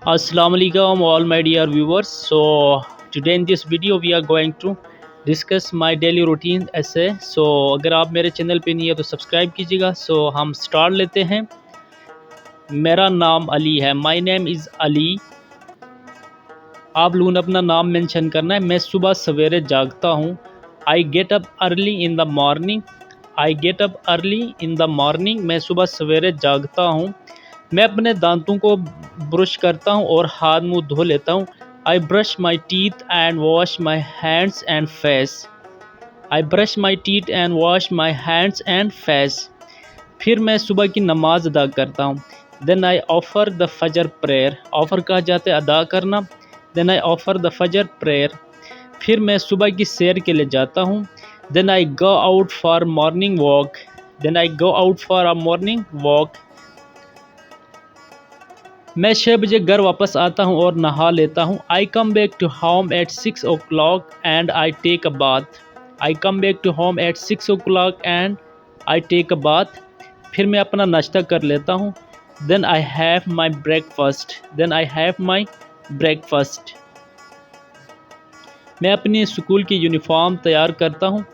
Assalamu alaikum all my dear viewers. So today in this video we are going to discuss my daily routine essay. So अगर आप मेरे channel पे नहीं है तो subscribe कीजिएगा. So हम स्टार्ट लेते हैं. मेरा नाम अली है. My name is Ali. आप लोगों ने अपना नाम मेंशन करना है. मैं सुबह सवेरे जागता हूँ. I get up early in the morning. I get up early in the morning. मैं सुबह सवेरे जागता हूँ. मैं अपने दांतों को ब्रश करता हूँ और हाथ मुंह धो लेता हूँ. I brush my teeth and wash my hands and face. I brush my teeth and wash my hands and face. फिर मैं सुबह की नमाज अदा करता हूँ. Then I offer the Fajr prayer. Offer कहा जाता है अदा करना. Then I offer the Fajr prayer. फिर मैं सुबह की सैर के लिए जाता हूँ. Then I go out for morning walk. Then I go out for a morning walk. मैं 6 बजे घर वापस आता हूँ और नहा लेता हूँ. I come back to home at 6 o'clock and I take a bath. I come back to home at 6 o'clock and I take a bath. फिर मैं अपना नाश्ता कर लेता हूँ. Then I have my breakfast. Then I have my breakfast. मैं अपनी school की यूनिफॉर्म तैयार करता हूँ.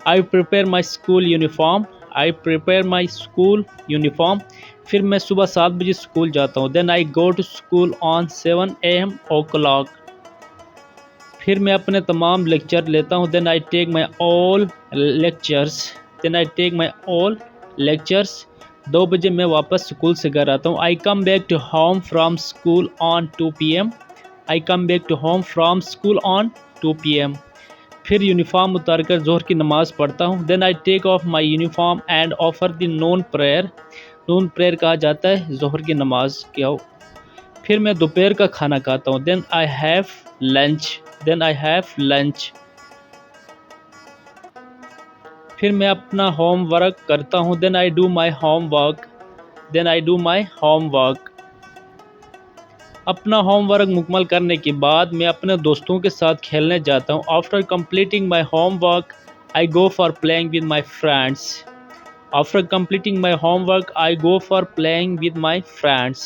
I prepare my school uniform. I prepare my school uniform. फिर मैं सुबह 7 बजे स्कूल जाता हूँ. Then I go to school on 7 AM o'clock. फिर मैं अपने तमाम लेक्चर लेता हूँ. Then I take my all lectures. Then I take my all lectures. 2 बजे मैं वापस स्कूल से घर आता हूँ. I come back to home from school on 2 PM. I come back to home from school on 2 PM. फिर uniform उतार कर ज़ोहर की नमाज़ पढ़ता हूँ. Then I take off my uniform and offer the noon prayer. Noon prayer कहा जाता है ज़ोहर की नमाज क्या. फिर मैं दोपहर का खाना खाता हूँ. Then I have lunch. Then I have lunch. फिर मैं अपना होम वर्क करता हूँ. Then I do my home work. Then I do my home work. अपना होमवर्क मुकम्मल करने के बाद मैं अपने दोस्तों के साथ खेलने जाता हूँ. After completing my homework I go for playing with my friends. After completing my homework I go for playing with my friends.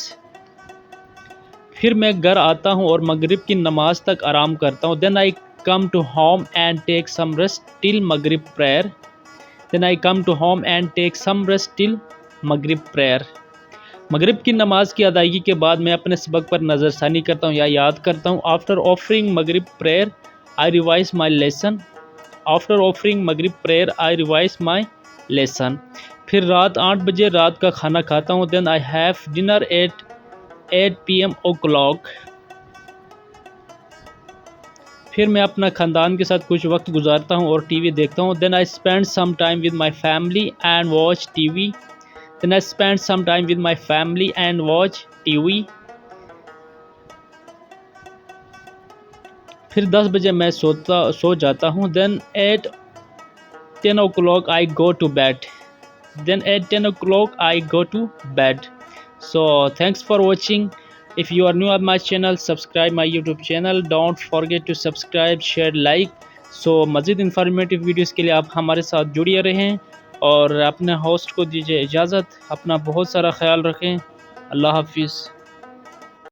फिर मैं घर आता हूँ और मगरिब की नमाज तक आराम करता हूँ. Then I come to home and take some rest till Maghrib prayer. Then I come to home and take some rest till Maghrib prayer. मगरिब की नमाज की अदायगी के बाद मैं अपने सबक पर नज़रसानी करता हूँ या याद करता हूँ. After offering Maghrib prayer I revise my lesson. After offering Maghrib prayer I revise my lesson. फिर रात 8 बजे रात का खाना खाता हूँ. Then I have dinner at 8 PM o'clock. फिर मैं अपना ख़ानदान के साथ कुछ वक्त गुजारता हूँ और टीवी देखता हूँ. Then I spend some time with my family and watch TV. Then I spend some time with my family and watch TV. फिर 10 बजे मैं सो जाता हूँ. Then at 10 o'clock I go to bed. Then at 10 o'clock I go to bed. So thanks for watching. If you are new on my channel, subscribe my YouTube channel. Don't forget to subscribe, share, like. So मज़ीद informative videos के लिए आप हमारे साथ जुड़े रहें और अपने होस्ट को दीजिए इजाज़त. अपना बहुत सारा ख्याल रखें. अल्लाह हाफिज़.